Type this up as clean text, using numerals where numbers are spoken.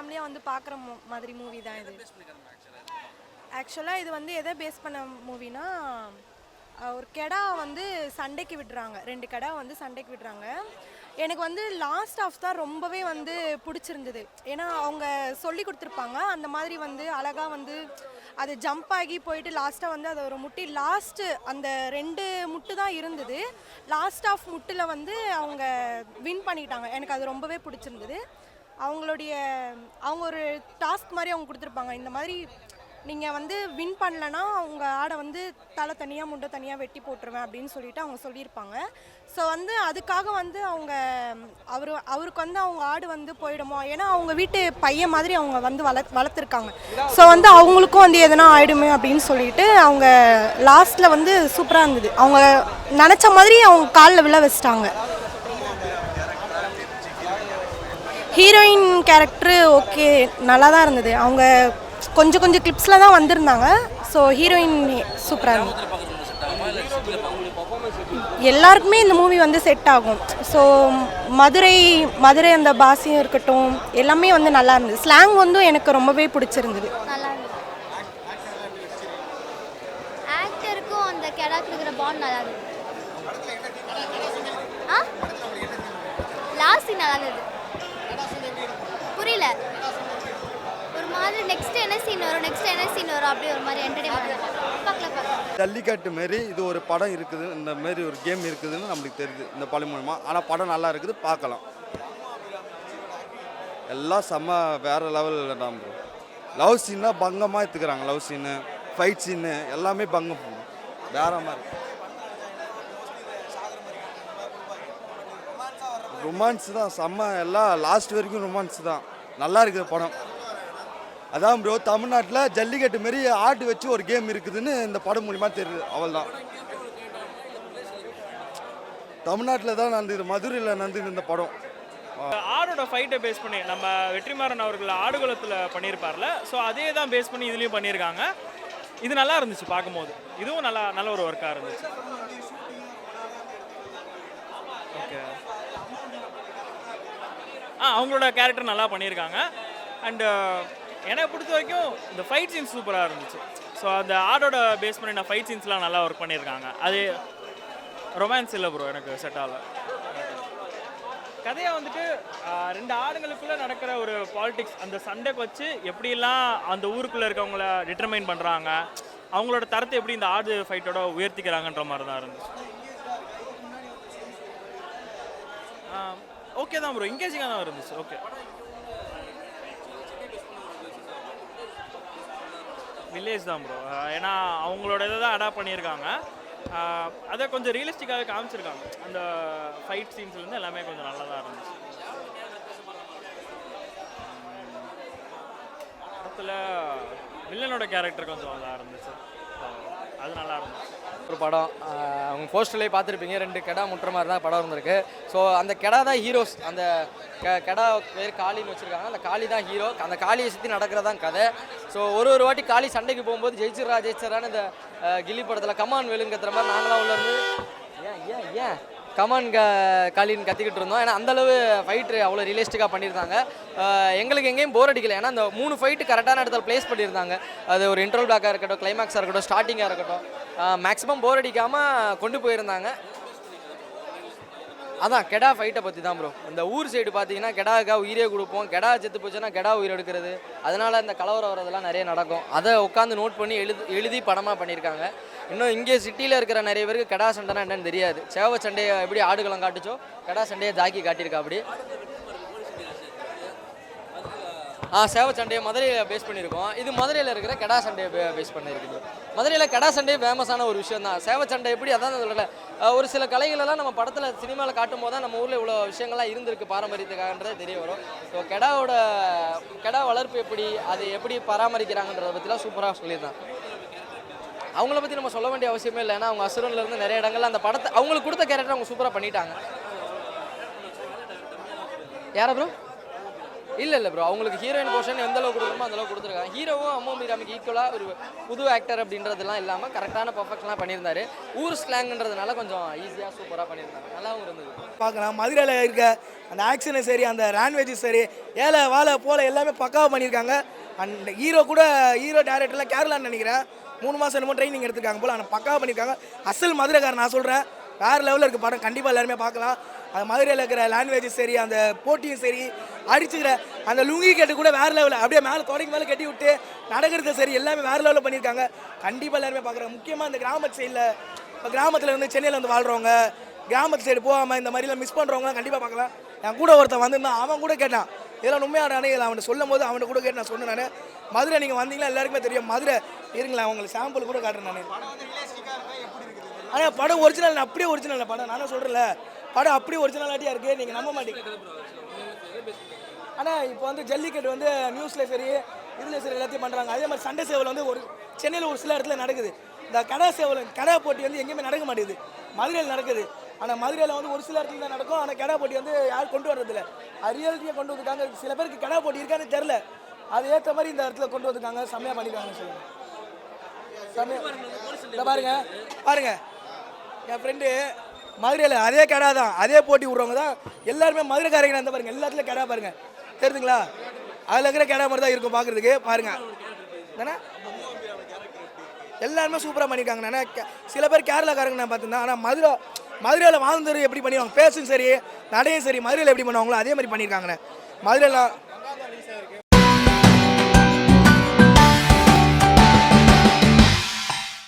ஃபேமிலியாக வந்து பார்க்குற மாதிரி மூவி தான் இது. ஆக்சுவலாக இது வந்து எதை பேஸ் பண்ண மூவினா, ஒரு கெடா வந்து சண்டைக்கு விடுறாங்க, 2 கெடா வந்து சண்டைக்கு விடுறாங்க. எனக்கு வந்து லாஸ்ட் ஆஃப் தான் ரொம்பவே வந்து பிடிச்சிருந்தது. ஏன்னா அவங்க சொல்லி கொடுத்துருப்பாங்க அந்த மாதிரி வந்து அழகாக வந்து அது ஜம்ப் ஆகி போயிட்டு லாஸ்ட்டாக வந்து அது ஒரு முட்டி லாஸ்ட்டு அந்த 2 முட்டு தான் இருந்தது. லாஸ்ட் ஆஃப் முட்டில் வந்து அவங்க வின் பண்ணிட்டாங்க. எனக்கு அது ரொம்பவே பிடிச்சிருந்தது. அவங்க ஒரு டாஸ்க் மாதிரி அவங்க கொடுத்துருப்பாங்க, இந்த மாதிரி நீங்கள் வந்து வின் பண்ணலன்னா உங்கள் ஆடை வந்து தலை தனியாக முண்டை தனியாக வெட்டி போட்டுருவேன் அப்படின்னு சொல்லிட்டு அவங்க சொல்லியிருப்பாங்க. ஸோ வந்து அதுக்காக வந்து அவருக்கு வந்து அவங்க ஆடு வந்து போயிடுமோ, ஏன்னா அவங்க வீட்டு பையன் மாதிரி அவங்க வந்து வளர்த்துருக்காங்க. ஸோ வந்து அவங்களுக்கும் வந்து எதனா ஆயிடுமே அப்படின்னு சொல்லிட்டு அவங்க லாஸ்ட்டில் வந்து சூப்பராக இருந்தது. அவங்க நினச்ச மாதிரி அவங்க காலில் விழ வச்சிட்டாங்க. ஹீரோயின் கேரக்டரு ஓகே, நல்லா தான் இருந்தது. அவங்க கொஞ்சம் கிளிப்ஸில் தான் வந்திருந்தாங்க. ஸோ ஹீரோயின் சூப்பராக இருந்தது. எல்லாருக்குமே இந்த மூவி வந்து செட் ஆகும். ஸோ மதுரை அந்த பாஷையும் இருக்கட்டும், எல்லாமே வந்து நல்லா இருந்தது. ஸ்லாங் வந்து எனக்கு ரொம்பவே பிடிச்சிருந்தது. ஆக்டருக்கும் அந்த கேரக்டர் இருக்கிற பாண்ட் நல்லா இருந்தது. லாஸ்ட் நல்லா இருந்தது. புரியல, ஒரு மாதிரி நெக்ஸ்ட் என்ன சீன் வரும் அப்படி ஒரு மாதிரி என்டர்டெயின்மென்ட் பார்க்கலாம். ஜல்லிக்கட்டு மாரி இது ஒரு படம் இருக்குது, இந்த மாரி ஒரு கேம் இருக்குதுன்னு நம்மளுக்கு தெரியுது இந்த படம் மூலமா. ஆனால் படம் நல்லா இருக்குது, பார்க்கலாம். எல்லாம் செம்ம வேறு லெவலில் தான் ப்ரோ. லவ் சீன்னா பங்கமாக எடுத்துக்கிறாங்க. லவ் சீனு, ஃபைட் சீனு எல்லாமே பங்கம் வேற மாதிரி. ரொமான்ஸ் தான் செம்ம, எல்லாம் லாஸ்ட் வரைக்கும் ரொமான்ஸ் தான். நல்லா இருக்குது படம். அதான் ப்ரோ, தமிழ்நாட்டில் ஜல்லிக்கட்டு மாரி ஆடு வச்சு ஒரு கேம் இருக்குதுன்னு இந்த படம் மூலிமா தெரியுது. அவள் தான் தமிழ்நாட்டில் தான் நடந்தது, மதுரையில் நடந்தது இந்த படம். ஆடோட ஃபைட்டை பேஸ் பண்ணி நம்ம வெற்றிமாறன் அவர்கள் ஆடுகுளத்தில் பண்ணியிருப்பார்ல, ஸோ அதே தான் பேஸ் பண்ணி இதுலேயும் பண்ணியிருக்காங்க. இது நல்லா இருந்துச்சு பார்க்கும்போது. இதுவும் நல்ல ஒரு ஒர்க்காக இருந்துச்சு. ஓகே, அவங்களோட கேரக்டர் நல்லா பண்ணியிருக்காங்க. அண்டு எனக்கு பிடிச்ச வரைக்கும் இந்த ஃபைட் சீன்ஸ் சூப்பராக இருந்துச்சு. ஸோ அந்த ஆடோட பேஸ் பண்ணி நான் ஃபைட் சீன்ஸ்லாம் நல்லா ஒர்க் பண்ணியிருக்காங்க. அது ரொமான்ஸ் இல்லை ப்ரோ, எனக்கு செட் ஆகல. கதையாக வந்துட்டு 2 ஆடுங்களுக்குள்ளே நடக்கிற ஒரு பாலிடிக்ஸ், அந்த சண்டைக்கு வச்சு எப்படிலாம் அந்த ஊருக்குள்ளே இருக்கவங்கள டிட்டர்மைன் பண்ணுறாங்க, அவங்களோட தரத்தை எப்படி இந்த ஆடு ஃபைட்டோட உயர்த்திக்கிறாங்கன்ற மாதிரி தான் இருந்துச்சு. ஓகே தான் ப்ரோ, என்கேஜிங்காக தான் இருந்துச்சு. ஓகே, வில்லேஜ் தான் ப்ரோ. ஏன்னா அவங்களோட இதை தான் அடாப்ட் பண்ணியிருக்காங்க. அதை கொஞ்சம் ரியலிஸ்டிக்காக காமிச்சிருக்காங்க. அந்த ஃபைட் சீன்ஸ்லேருந்து எல்லாமே கொஞ்சம் நல்லா தான் இருந்துச்சு. படத்தில் வில்லனோட கேரக்டர் கொஞ்சம் நல்லா இருந்துச்சு. அது நல்லா இருந்துச்சு. ஒரு படம் அவங்க போஸ்டர்லேயே பார்த்துருப்பீங்க, 2 கெடா முட்டுற மாதிரி தான் படம் இருந்திருக்கு. ஸோ அந்த கெடா தான் ஹீரோஸ். அந்த கெடா பேர் காளின்னு வச்சுருக்காங்க. அந்த காளி தான் ஹீரோ. அந்த காளியை சுற்றி நடக்கிறதான் கதை. ஸோ ஒரு வாட்டி காளி சண்டைக்கு போகும்போது ஜெயிச்சிடறான்னு இந்த கில்லி படத்தில் கமான் வேலுங்கிற மாதிரி நாங்களாம் உள்ளேருந்து ஏன் கமான் காளின்னு கத்திக்கிட்டு இருந்தோம். ஏன்னா அந்தளவு ஃபைட்டு அவ்வளோ ரியலிஸ்டிக்காக பண்ணியிருந்தாங்க. எங்களுக்கு எங்கேயும் போர் அடிக்கலை. ஏன்னா அந்த 3 ஃபைட்டு கரெக்டான இடத்துல ப்ளேஸ் பண்ணியிருந்தாங்க. அது ஒரு இன்ட்ரோல் பிளாக்காக இருக்கட்டும், கிளைமேக்ஸாக இருக்கட்டும், ஸ்டார்டிங்காக இருக்கட்டும், மேக்ஸிமம் போர் அடிக்காமல் கொண்டு போயிருந்தாங்க. அதான் கெடா ஃபைட்டை பற்றி தான் ப்ரோ. இந்த ஊர் சைடு பார்த்தீங்கன்னா கெடாவுக்காக உயிரே கொடுப்போம். கெடா செத்து போச்சுன்னா கெடா உயிர் எடுக்கிறது, அதனால் இந்த கலவரம் வரதெல்லாம் நிறைய நடக்கும். அதை உட்காந்து நோட் பண்ணி எழுதி படமாக பண்ணியிருக்காங்க. இன்னும் இங்கே சிட்டியில் இருக்கிற நிறைய பேருக்கு கெடா சண்டைனா என்னன்னு தெரியாது. சேவை சண்டையை எப்படி ஆடுகளம் காட்டுச்சோ கெடா சண்டையை ஜாக்கி காட்டியிருக்கா. அப்படி சேவை சண்டையை மதுரையில் பேஸ் பண்ணியிருக்கோம். இது மதுரையில் இருக்கிற கெடா சண்டையை பேஸ் பண்ணியிருக்குது. மதுரையில் கெடா சண்டையை ஃபேமஸான ஒரு விஷயம் தான். சேவை சண்டை எப்படி, அதான் சொல்லலை, ஒரு சில கலைகளெல்லாம் நம்ம படத்தில் சினிமாவில் காட்டும் போது தான் நம்ம ஊரில் இவ்வளோ விஷயங்கள்லாம் இருந்திருக்கு பாரம்பரியத்துக்காகன்றதே தெரிய வரும். ஸோ கெடா வளர்ப்பு எப்படி, அது எப்படி பராமரிக்கிறாங்கன்றதை பற்றிலாம் சூப்பராக சொல்லியிருந்தாங்க. அவங்கள பற்றி நம்ம சொல்ல வேண்டிய அவசியமே இல்லை. ஏன்னா அவங்க அசுரன்லேருந்து நிறைய இடங்கள்ல அந்த படத்தை அவங்களுக்கு கொடுத்த கேரக்டர் அவங்க சூப்பராக பண்ணிட்டாங்க. யாரா ப்ரோ? இல்லை ப்ரோ, அவங்களுக்கு ஹீரோயின் போர்ஷன் எந்த அளவுக்கு கொடுக்கணுமோ அந்த அளவுக்கு கொடுத்துருக்காங்க. ஹீரோவும் அம்மு மீராமிக்கு ஈக்குவலாக ஒரு புது ஆக்டர் அப்படின்றதுலாம் இல்லாமல் கரெக்டான பர்ஃபெக்ஷனாக பண்ணியிருந்தாரு. ஊர் ஸ்லாங்ன்றதுனால கொஞ்சம் ஈஸியாக சூப்பராக பண்ணியிருந்தாங்க, நல்லாவும் இருந்தது. பார்க்கலாம். மதுரையில் இருக்க அந்த ஆக்ஷனும் சரி, அந்த ரான்வேஜும் சரி, ஏழை வாழை போல எல்லாமே பக்காவாக பண்ணியிருக்காங்க. அண்ட் ஹீரோ கூட ஹீரோ டேரக்டர்லாம் கேரளான்னு நினைக்கிறேன் 3 மாதம் என்னமோ ட்ரைனிங் எடுத்துருக்காங்க போல். ஆனால் பக்காவாக பண்ணியிருக்காங்க. அசல் மதுரைக்காரன் நான் சொல்கிறேன், வேறு லெவலில் இருக்குது படம். கண்டிப்பாக எல்லாருமே பார்க்கலாம். அது மதுரையில் இருக்கிற லாங்குவேஜும் சரி, அந்த போட்டியும் சரி, அடிச்சுக்கிற அந்த லுங்கி கட்டு கூட வேறு லெவலில் அப்படியே மேலே தொடங்கி மேலே கட்டி விட்டு நடக்கிறது சரி, எல்லாமே வேறு லெவலில் பண்ணியிருக்காங்க. கண்டிப்பாக எல்லாருமே பார்க்குறாங்க. முக்கியமாக இந்த கிராமத்து சைடில், இப்போ கிராமத்தில் வந்து சென்னையில் வந்து வாழ்கிறவங்க, கிராமத்து சைடு போகாமல் இந்த மாதிரிலாம் மிஸ் பண்ணுறவங்க கண்டிப்பாக பார்க்கலாம். என் கூட ஒருத்தன் வந்திருந்தான், அவன் கூட கேட்டான் இதெல்லாம் உண்மையாடானே. இதில் அவனை சொல்லும் போது அவனை கூட கேட்டு நான் சொன்னேன். நான் மதுரை நீங்கள் வந்தீங்களா எல்லாருக்குமே தெரியும். மதுரை இருங்களேன், அவங்களுக்கு சாம்பிள் கூட காட்டுறேன் நான். ஆனால் படம் ஒரிஜினல், அப்படியே ஒரிஜினல் படம். நானே சொல்கிறேன்ல, படம் அப்படியே ஒரிஜினலாட்டியாக இருக்குது, நீங்கள் நம்ப மாட்டீங்க. ஆனால் இப்போ வந்து ஜல்லிக்கட்டு வந்து நியூஸில் சரி, இதில் சரி எல்லாத்தையும் பண்ணுறாங்க. அதே மாதிரி சண்டை சேவல் வந்து ஒரு சென்னையில் ஒரு சில இடத்துல நடக்குது. இந்த கடை சேவல் கடை போட்டி வந்து எங்கேயுமே நடக்க மாட்டேங்குது, மதுரையில் நடக்குது. ஆனால் மதுரையில் வந்து ஒரு சில இடத்துல தான் நடக்கும். ஆனால் கடை போட்டி வந்து யாரும் கொண்டு வர்றதில்லை. அது ரியாலிட்டியாக கொண்டு வந்துட்டாங்க. சில பேருக்கு கடை போட்டி இருக்கான்னு தெரில, அது ஏற்ற மாதிரி இந்த இடத்துல கொண்டு வந்துருக்காங்க. செம்மையாக பண்ணியிருக்காங்கன்னு சொல்லுங்கள். செம்மையாக பாருங்க பாருங்க, என் ஃப்ரெண்டு மதுரையில் அதே கடை தான், அதே போட்டி விட்றவங்க தான் எல்லாருமே மதுரைக்காரங்க. அந்த பாருங்க எல்லாத்துலேயும் கடை பாருங்க, தெரியுதுங்களா? அதில் இருக்கிற கடை மாதிரி தான் இருக்கும் பார்க்குறதுக்கு. பாருங்க தானே, எல்லாருமே சூப்பராக பண்ணியிருக்காங்க. நான் சில பேர் கேரளாக்காரங்க நான் பார்த்துருந்தேன். ஆனால் மதுரையில் வாழ்ந்தவர் எப்படி பண்ணுவாங்க, பேசும் சரி, நடையும் சரி, மதுரையில் எப்படி பண்ணுவாங்களோ அதே மாதிரி பண்ணியிருக்காங்கண்ணே. மதுரையில்